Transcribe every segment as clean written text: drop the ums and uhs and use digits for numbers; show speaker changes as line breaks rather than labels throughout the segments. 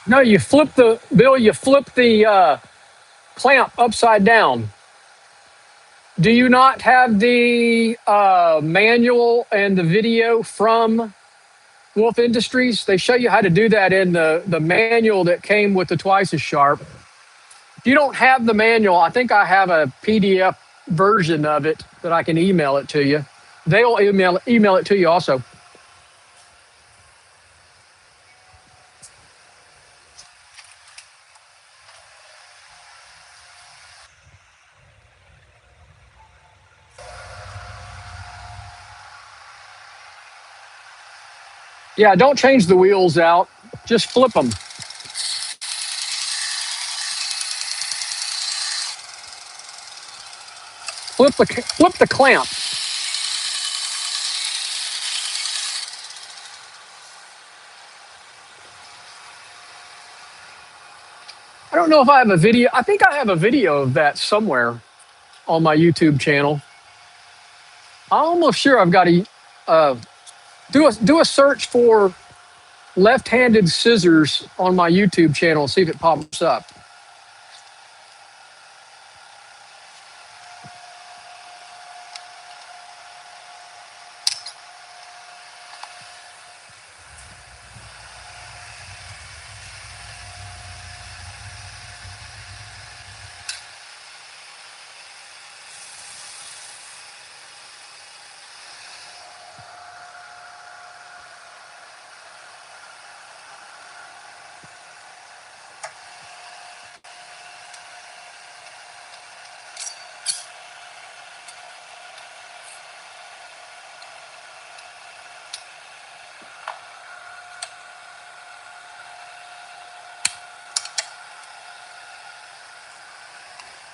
No, you flip the clamp upside down. Do you not have the manual and the video from Wolf Industries? They show you how to do that in the manual that came with the twice as sharp. If you don't have the manual, I think I have a PDF version of it that I can email it to you. They'll email it to you also. Yeah, don't change the wheels out. Just flip them. Flip the clamp. I don't know if I have a video. I think I have a video of that somewhere on my YouTube channel. I'm almost sure I've got to do a search for left-handed scissors on my YouTube channel and see if it pops up.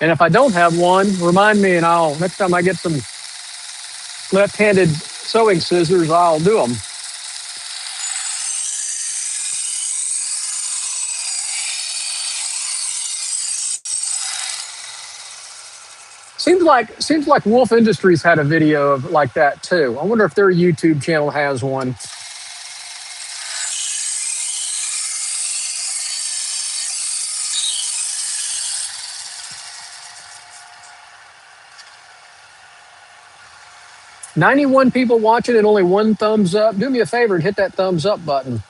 And if I don't have one, remind me, and next time I get some left-handed sewing scissors, I'll do them. Seems like Wolf Industries had a video of like that too. I wonder if their YouTube channel has one. "91 people watching and only one thumbs up. Do me a favor and hit that thumbs up button."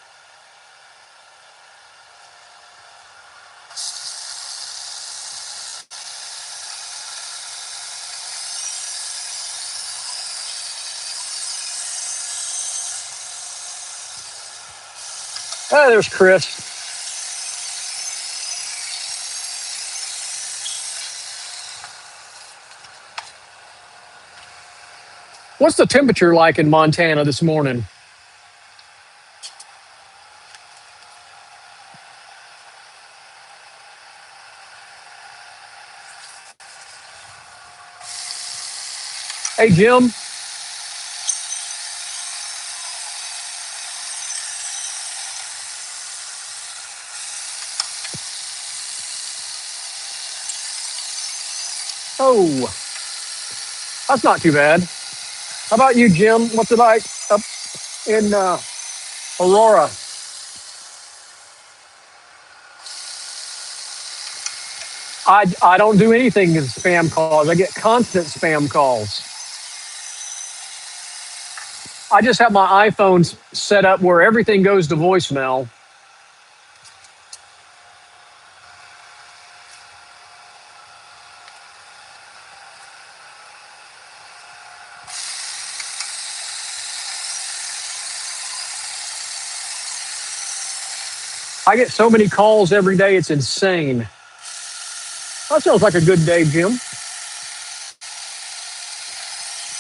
Oh, there's Chris. What's the temperature like in Montana this morning? Hey, Jim. Oh, that's not too bad. How about you, Jim? What's it like up in Aurora? I don't do anything in spam calls. I get constant spam calls. I just have my iPhone set up where everything goes to voicemail. I get so many calls every day, it's insane. That sounds like a good day, Jim.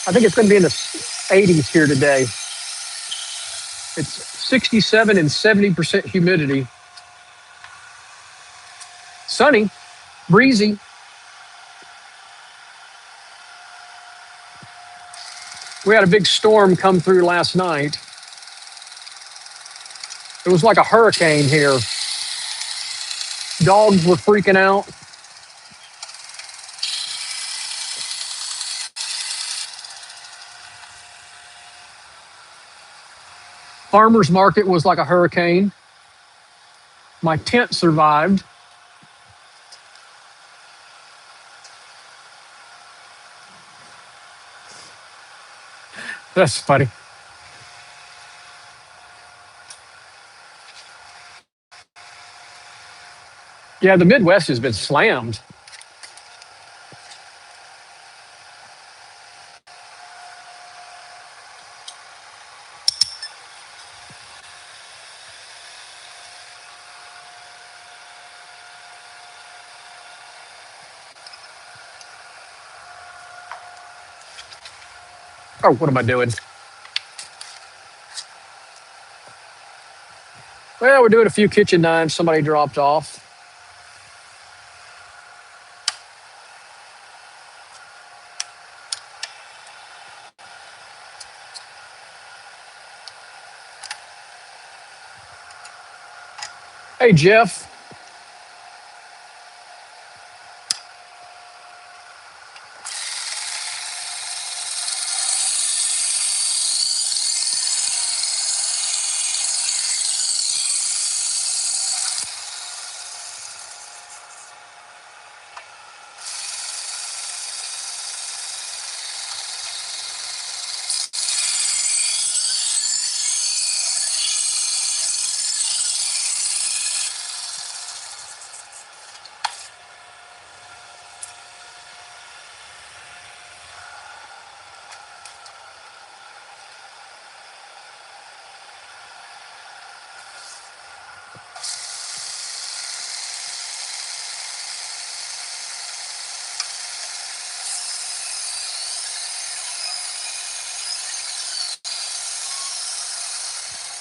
I think it's going to be in the 80s here today. It's 67 and 70% humidity. Sunny, breezy. We had a big storm come through last night. It was like a hurricane here. Dogs were freaking out. Farmers market was like a hurricane. My tent survived. That's funny. Yeah, the Midwest has been slammed. Oh, what am I doing? Well, we're doing a few kitchen knives somebody dropped off. Hey, Jeff.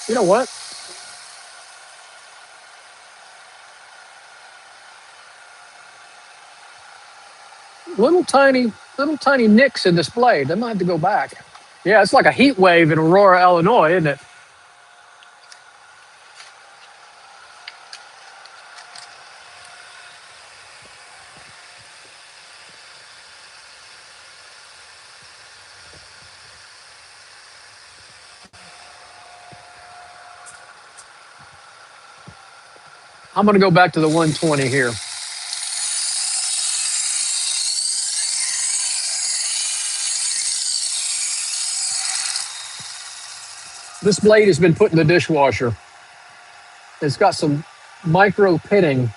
You know what? Little tiny nicks in this blade. I might have to go back. Yeah, it's like a heat wave in Aurora, Illinois, isn't it? I'm going to go back to the 120 here. This blade has been put in the dishwasher. It's got some micro pitting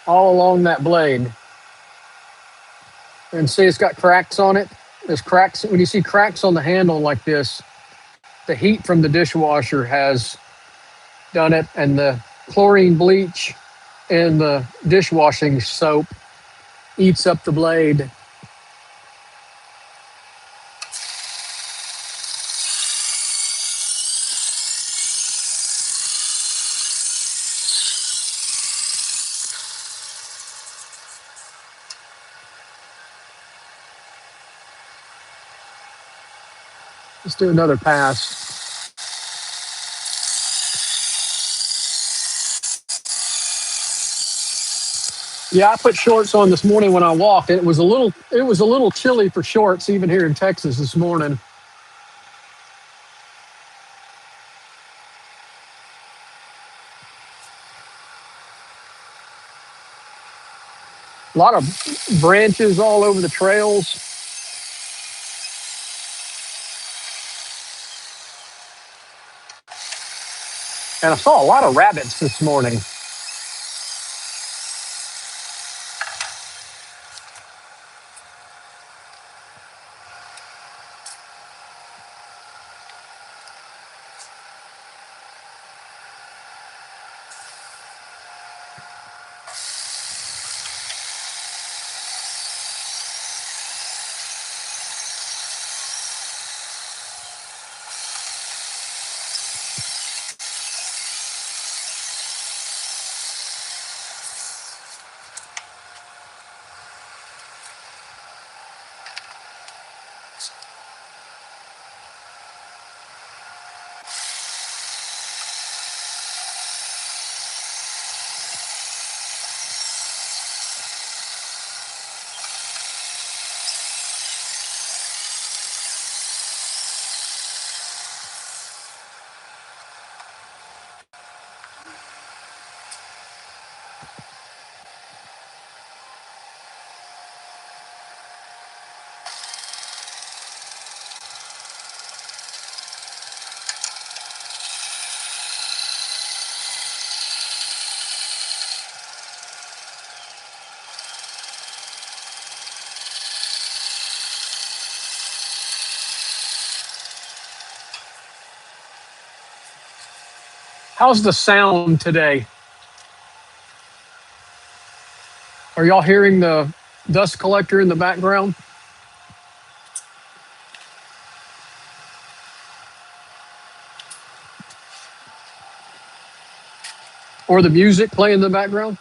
all along that blade. And see, it's got cracks on it. There's cracks. When you see cracks on the handle like this, the heat from the dishwasher has done it, and the chlorine bleach in the dishwashing soap eats up the blade. Let's do another pass. Yeah, I put shorts on this morning when I walked. It was a little chilly for shorts even here in Texas this morning. A lot of branches all over the trails. And I saw a lot of rabbits this morning. How's the sound today? Are y'all hearing the dust collector in the background? Or the music playing in the background?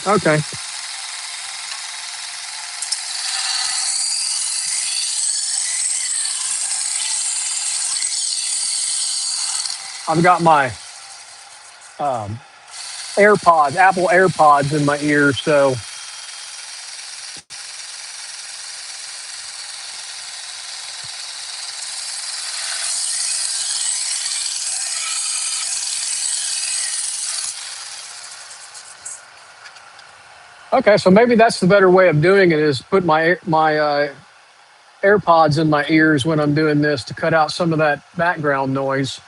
Okay. I've got my um, AirPods, Apple AirPods in my ears. So, okay. So maybe that's the better way of doing it is put my AirPods in my ears when I'm doing this to cut out some of that background noise.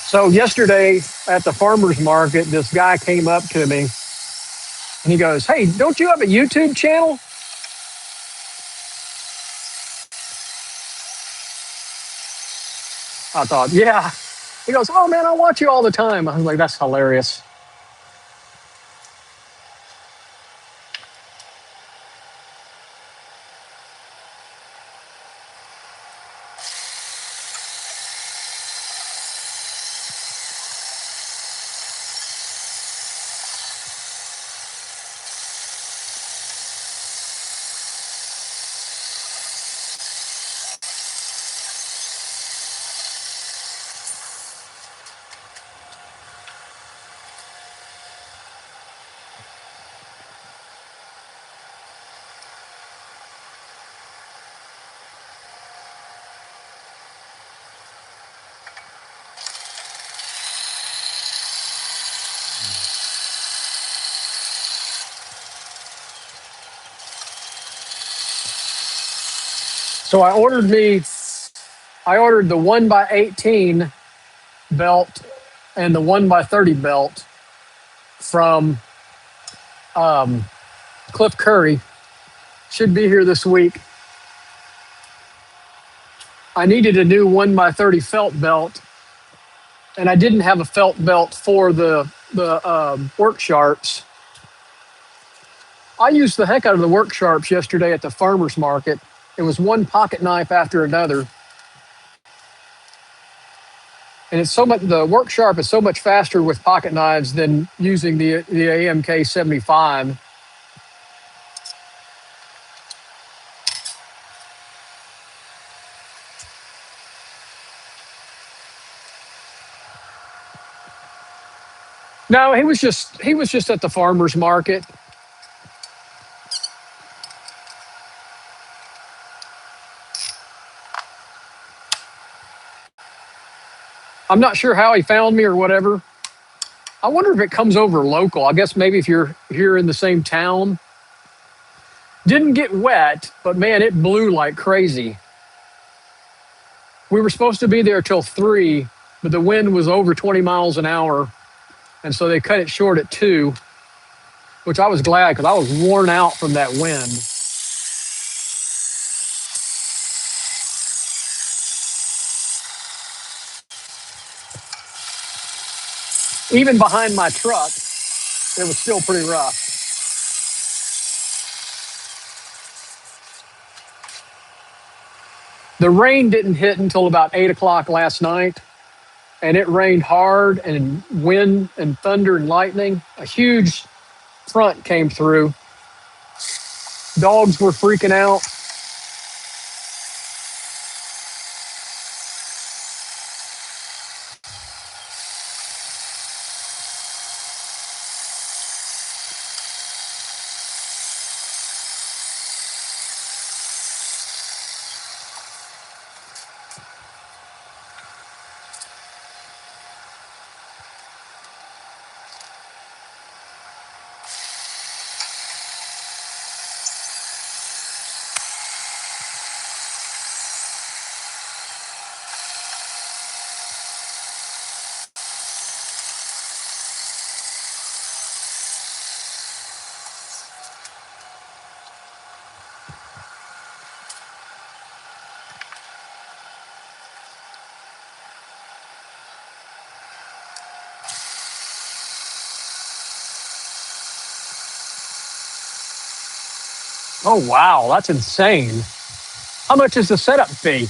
So yesterday at the farmer's market, this guy came up to me and he goes, "Hey, don't you have a YouTube channel?" I thought, yeah. He goes, "Oh man, I watch you all the time." I was like, "That's hilarious." So I ordered the 1x18 belt and the 1x30 belt from Cliff Curry. Should be here this week. I needed a new 1x30 felt belt, and I didn't have a felt belt for the work sharps. I used the heck out of the work sharps yesterday at the farmer's market. It was one pocket knife after another. And it's so much, the work sharp is so much faster with pocket knives than using the AMK 75. No, he was just at the farmer's market. I'm not sure how he found me or whatever. I wonder if it comes over local. I guess maybe if you're here in the same town. Didn't get wet, but man, it blew like crazy. We were supposed to be there till 3, but the wind was over 20 miles an hour. And so they cut it short at 2, which I was glad because I was worn out from that wind. Even behind my truck, it was still pretty rough. The rain didn't hit until about 8 o'clock last night, and it rained hard and wind and thunder and lightning. A huge front came through. Dogs were freaking out. Oh, wow. That's insane. How much is the setup fee?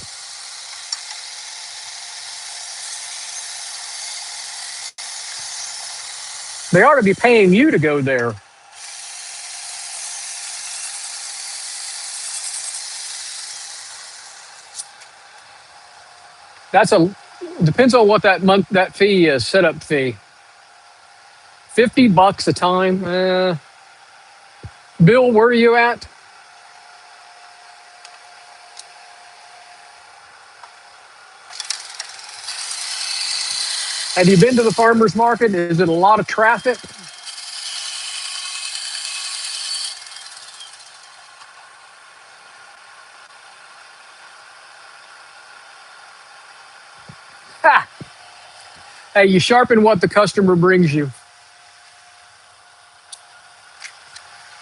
They ought to be paying you to go there. That's a depends on what that fee is, setup fee. $50 a time. Bill, where are you at? Have you been to the farmer's market? Is it a lot of traffic? Ha! Hey, you sharpen what the customer brings you.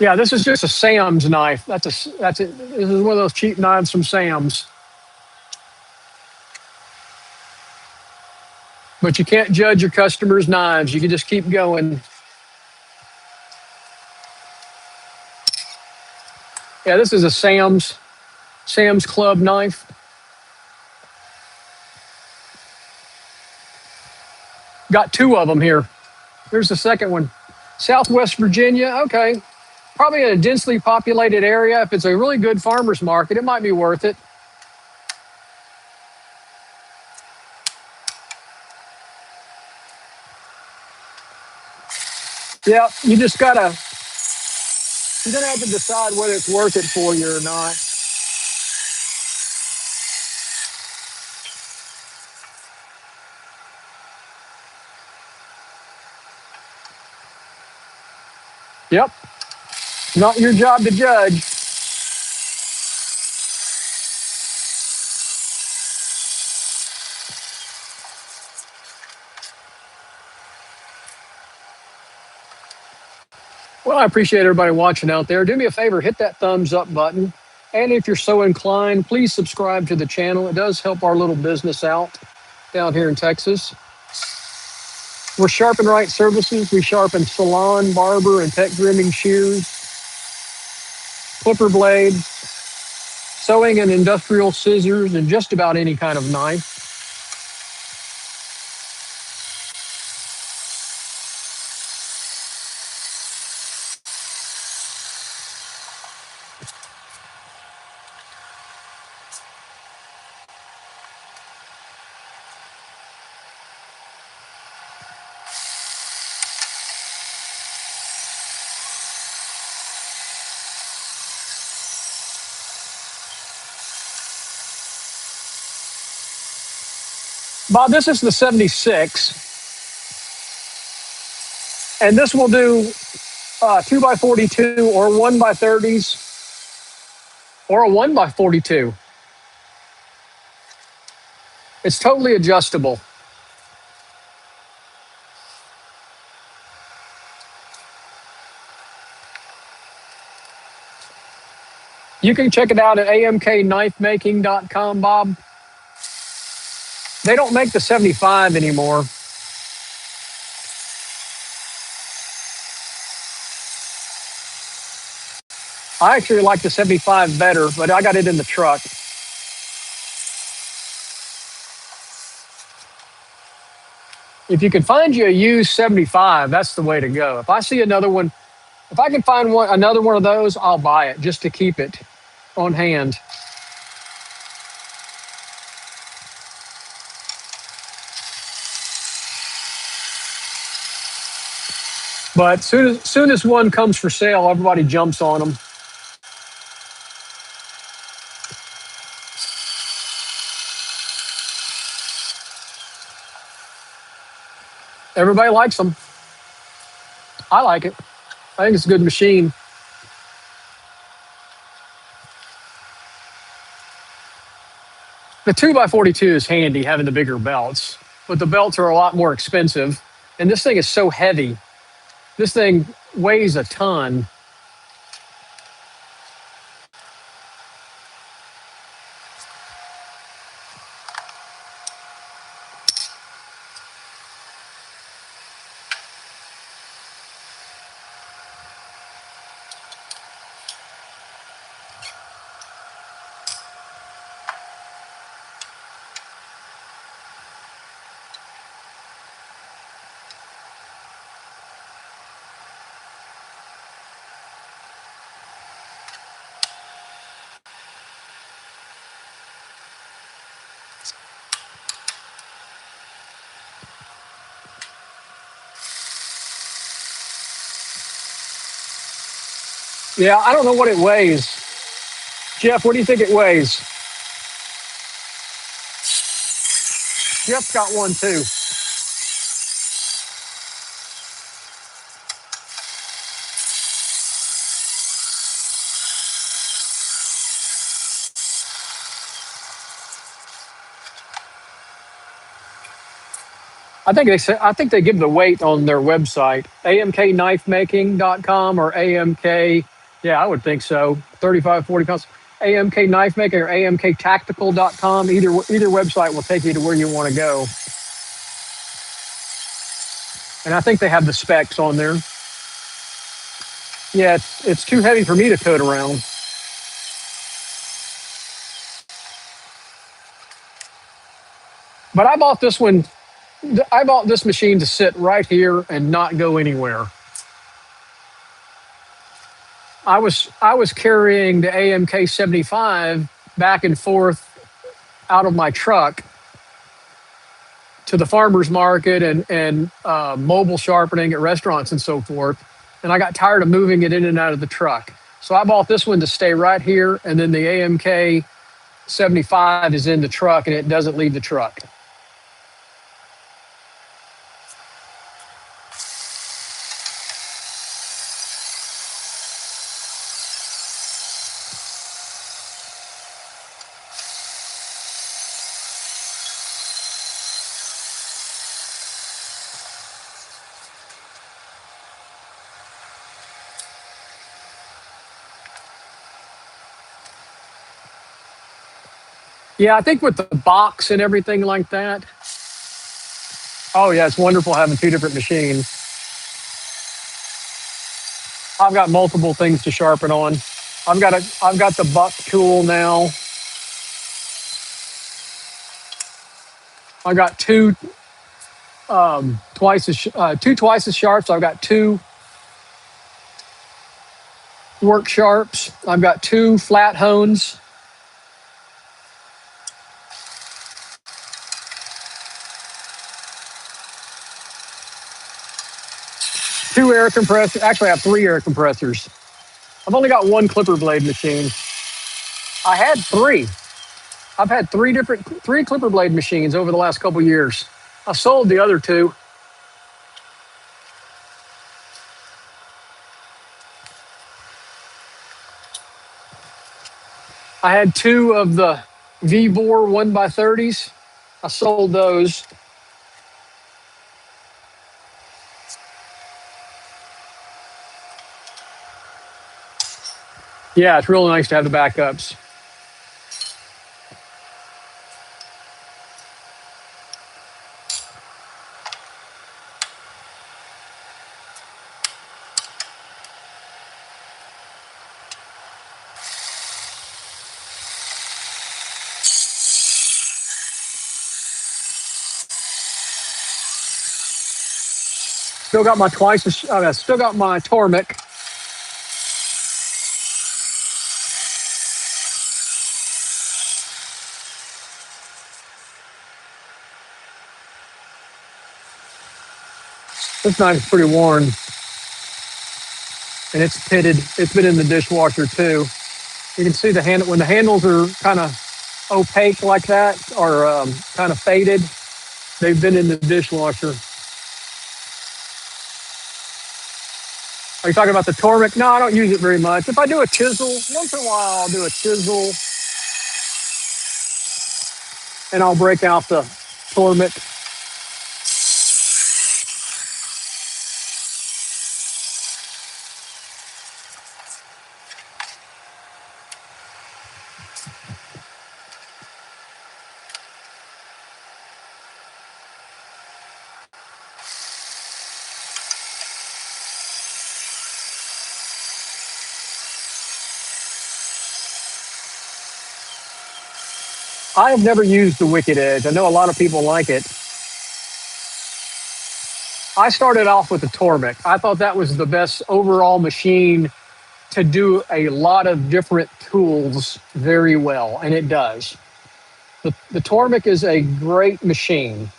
Yeah, this is just a Sam's knife. That's it. This is one of those cheap knives from Sam's. But you can't judge your customers' knives. You can just keep going. Yeah, this is a Sam's Club knife. Got two of them here. Here's the second one. Southwest Virginia. Okay. Probably in a densely populated area. If it's a really good farmer's market, it might be worth it. Yeah, you're gonna have to decide whether it's worth it for you or not. Yep. Not your job to judge. Well, I appreciate everybody watching out there. Do me a favor, hit that thumbs up button. And if you're so inclined, please subscribe to the channel. It does help our little business out down here in Texas. We're Sharpen Right Services. We sharpen Salon, Barber, and pet grooming shears, clipper blades, sewing and industrial scissors, and just about any kind of knife. Bob, this is the 76, and this will do 2 by 42 or 1 by 30s or a 1 by 42. It's totally adjustable. You can check it out at amknifemaking.com, Bob. They don't make the 75 anymore. I actually like the 75 better, but I got it in the truck. If you can find you a used 75, that's the way to go. If I see another one If I can find another one of those, I'll buy it just to keep it on hand. But soon as one comes for sale, everybody jumps on them. Everybody likes them. I like it. I think it's a good machine. The 2x42 is handy having the bigger belts, but the belts are a lot more expensive. And this thing is so heavy. This thing weighs a ton. Yeah, I don't know what it weighs. Jeff, what do you think it weighs? Jeff's got one too. I think they give the weight on their website, amkknifemaking.com or AMK. Yeah, I would think so. 35, 40 pounds. AMK Knife Making or amktactical.com. Either website will take you to where you want to go. And I think they have the specs on there. Yeah, it's too heavy for me to tote around. But I bought this one. I bought this machine to sit right here and not go anywhere. I was carrying the AMK 75 back and forth out of my truck to the farmers market and mobile sharpening at restaurants and so forth. And I got tired of moving it in and out of the truck. So I bought this one to stay right here. And then the AMK 75 is in the truck and it doesn't leave the truck. Yeah, I think with the box and everything like that. Oh yeah, it's wonderful having two different machines. I've got multiple things to sharpen on. I've got the buck tool now. I got two twice as sharp. So I've got two work sharps. I've got two flat hones. Two air compressors. Actually, I have three air compressors. I've only got one clipper blade machine. I had three. I've had three clipper blade machines over the last couple years. I sold the other two. I had two of the V-bore 1x30s. I sold those. Yeah, it's really nice to have the backups. Still got my Tormek. This knife's pretty worn, and it's pitted. It's been in the dishwasher too. You can see the handle when the handles are kind of opaque like that, or kind of faded. They've been in the dishwasher. Are you talking about the Tormek? No, I don't use it very much. If I do a chisel, once in a while I'll do a chisel and I'll break out the Tormek. I have never used the Wicked Edge. I know a lot of people like it. I started off with the Tormek. I thought that was the best overall machine to do a lot of different tools very well, and it does. The Tormek is a great machine.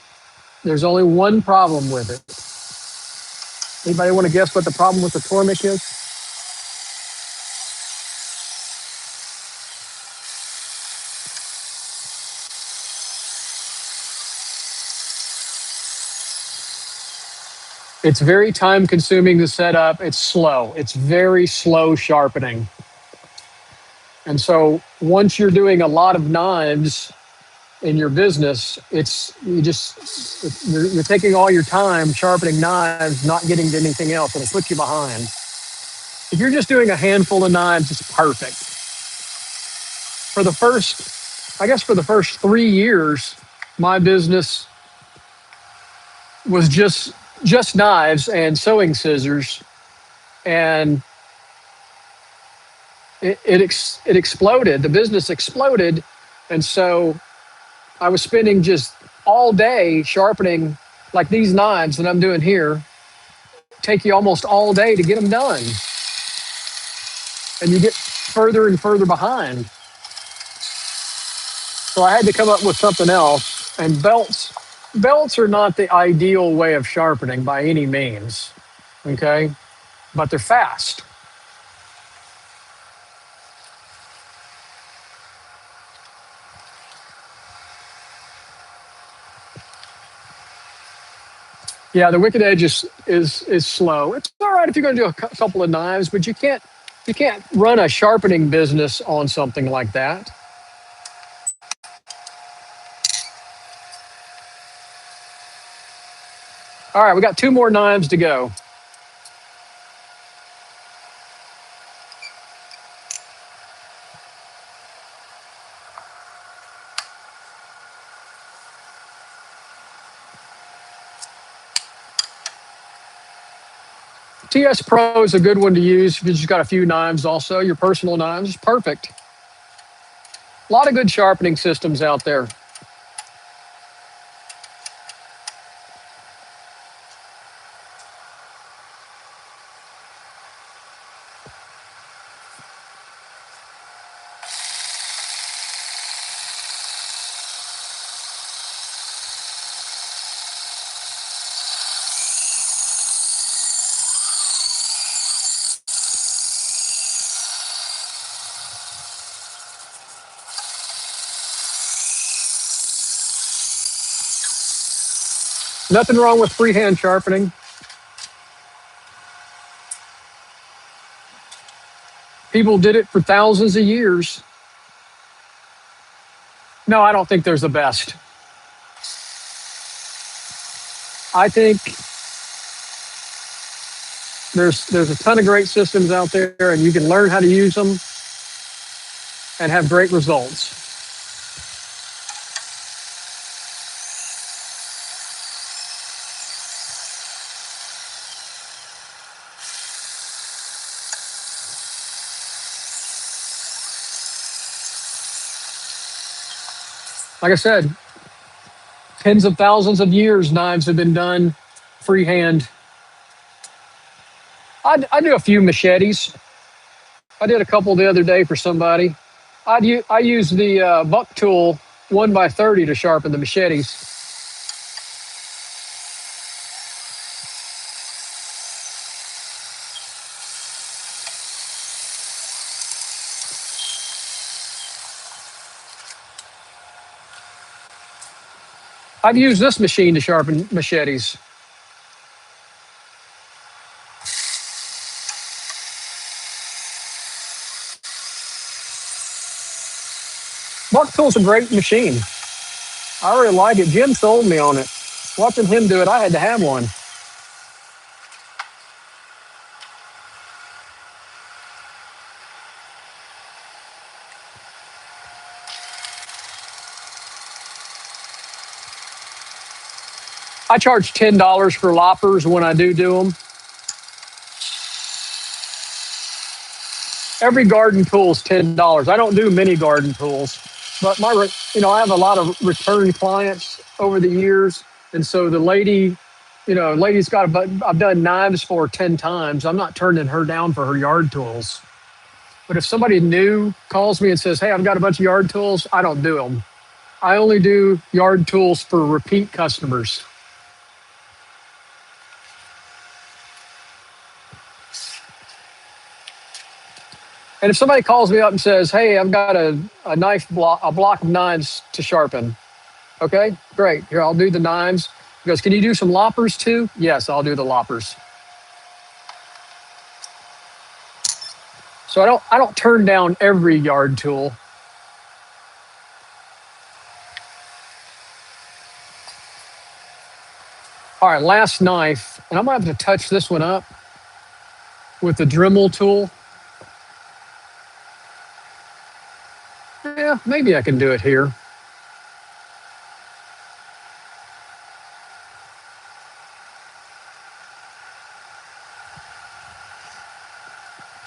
There's only one problem with it. Anybody want to guess what the problem with the Tormek is? It's very time consuming to set up. It's slow. It's very slow sharpening. And so once you're doing a lot of knives in your business, you're taking all your time sharpening knives, not getting to anything else, and it puts you behind. If you're just doing a handful of knives, it's perfect. For the first 3 years, my business was just knives and sewing scissors, and it exploded. The business exploded, and so I was spending just all day sharpening, like these knives that I'm doing here. Take you almost all day to get them done, and you get further and further behind. So I had to come up with something else. And belts are not the ideal way of sharpening by any means, okay? But they're fast. Yeah, the Wicked Edge is slow. It's all right if you're going to do a couple of knives, but you can't run a sharpening business on something like that. All right, we got 2 more knives to go. TS Pro is a good one to use if you just got a few knives also. Your personal knives is perfect. A lot of good sharpening systems out there. Nothing wrong with freehand sharpening. People did it for thousands of years. No, I don't think there's a best. I think there's a ton of great systems out there, and you can learn how to use them and have great results. Like I said, tens of thousands of years knives have been done freehand. I do a few machetes. I did a couple the other day for somebody. I use the buck tool 1x30 to sharpen the machetes. I've used this machine to sharpen machetes. Buck Tool's a great machine. I really like it. Jim sold me on it. Watching him do it, I had to have one. I charge $10 for loppers when I do them. Every garden tool is $10. I don't do many garden tools, but I have a lot of return clients over the years, and so the lady, lady's got I've done knives for her 10 times. I'm not turning her down for her yard tools. But if somebody new calls me and says, "Hey, I've got a bunch of yard tools," I don't do them. I only do yard tools for repeat customers. And if somebody calls me up and says, "Hey, I've got a block of knives to sharpen," okay, great. Here, I'll do the knives. He goes, "Can you do some loppers too?" Yes, I'll do the loppers. So I don't turn down every yard tool. All right, last knife, and I'm gonna have to touch this one up with the Dremel tool. Yeah, maybe I can do it here.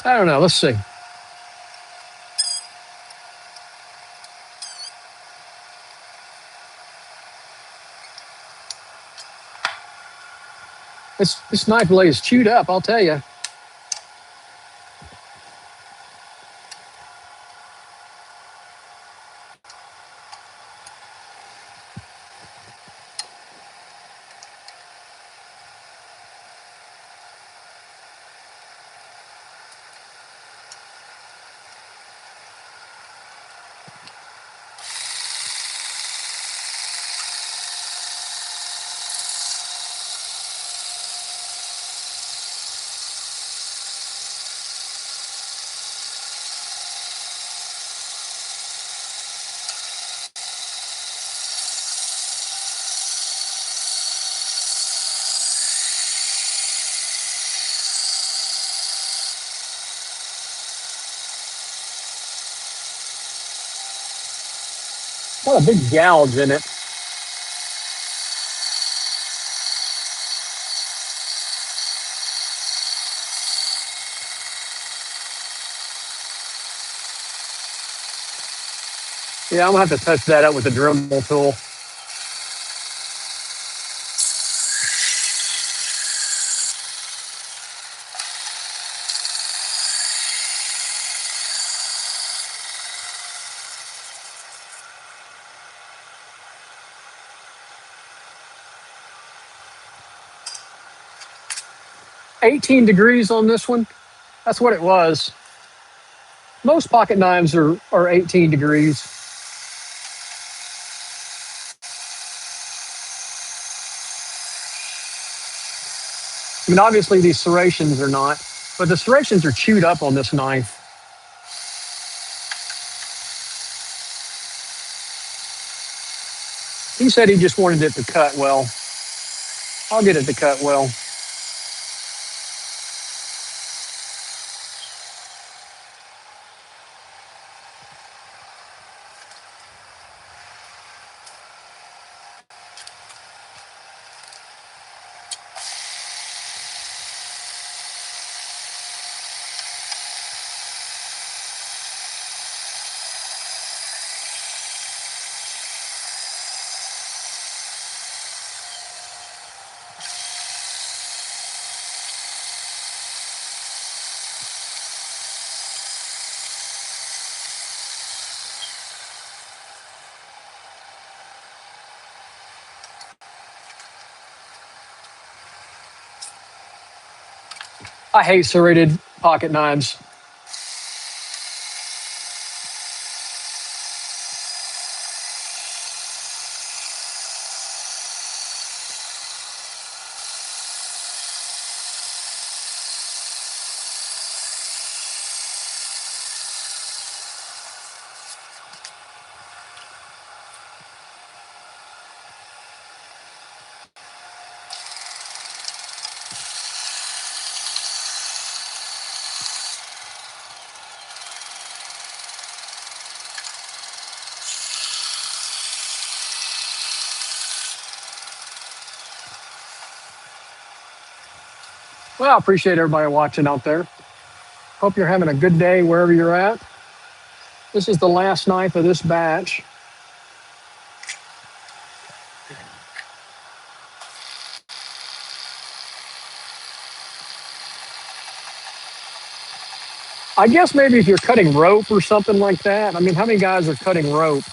I don't know. Let's see. This knife blade is chewed up, I'll tell you. Got a big gouge in it. Yeah, I'm gonna have to touch that up with the Dremel tool. $18 degrees on this one. That's what it was. Most pocket knives are 18 degrees. I mean, obviously these serrations are not, but the serrations are chewed up on this knife. He said he just wanted it to cut well. I'll get it to cut well. I hate serrated pocket knives. Well, I appreciate everybody watching out there. Hope you're having a good day wherever you're at. This is the last knife of this batch. I guess maybe if you're cutting rope or something like that. I mean, how many guys are cutting rope?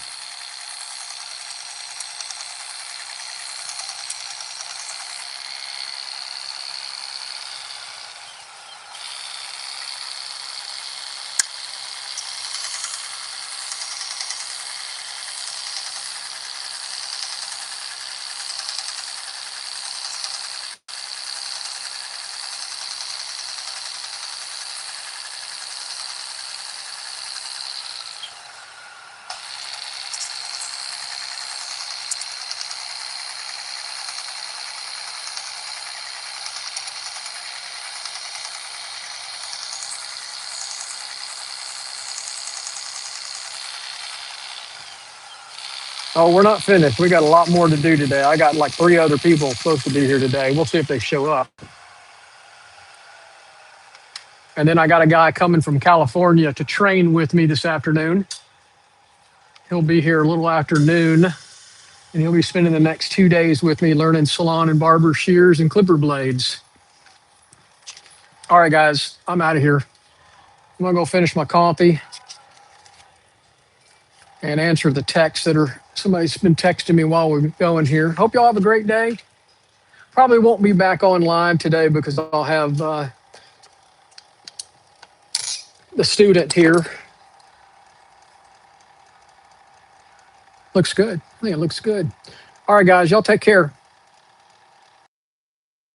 Oh, we're not finished. We got a lot more to do today. I got like 3 other people supposed to be here today. We'll see if they show up. And then I got a guy coming from California to train with me this afternoon. He'll be here a little after noon, and he'll be spending the next 2 days with me learning salon and barber shears and clipper blades. All right, guys, I'm out of here. I'm going to go finish my coffee and answer the texts that are somebody's been texting me while we're going here. Hope y'all have a great day. Probably won't be back on live today because I'll have the student here. Looks good. I think it looks good. All right, guys, y'all take care.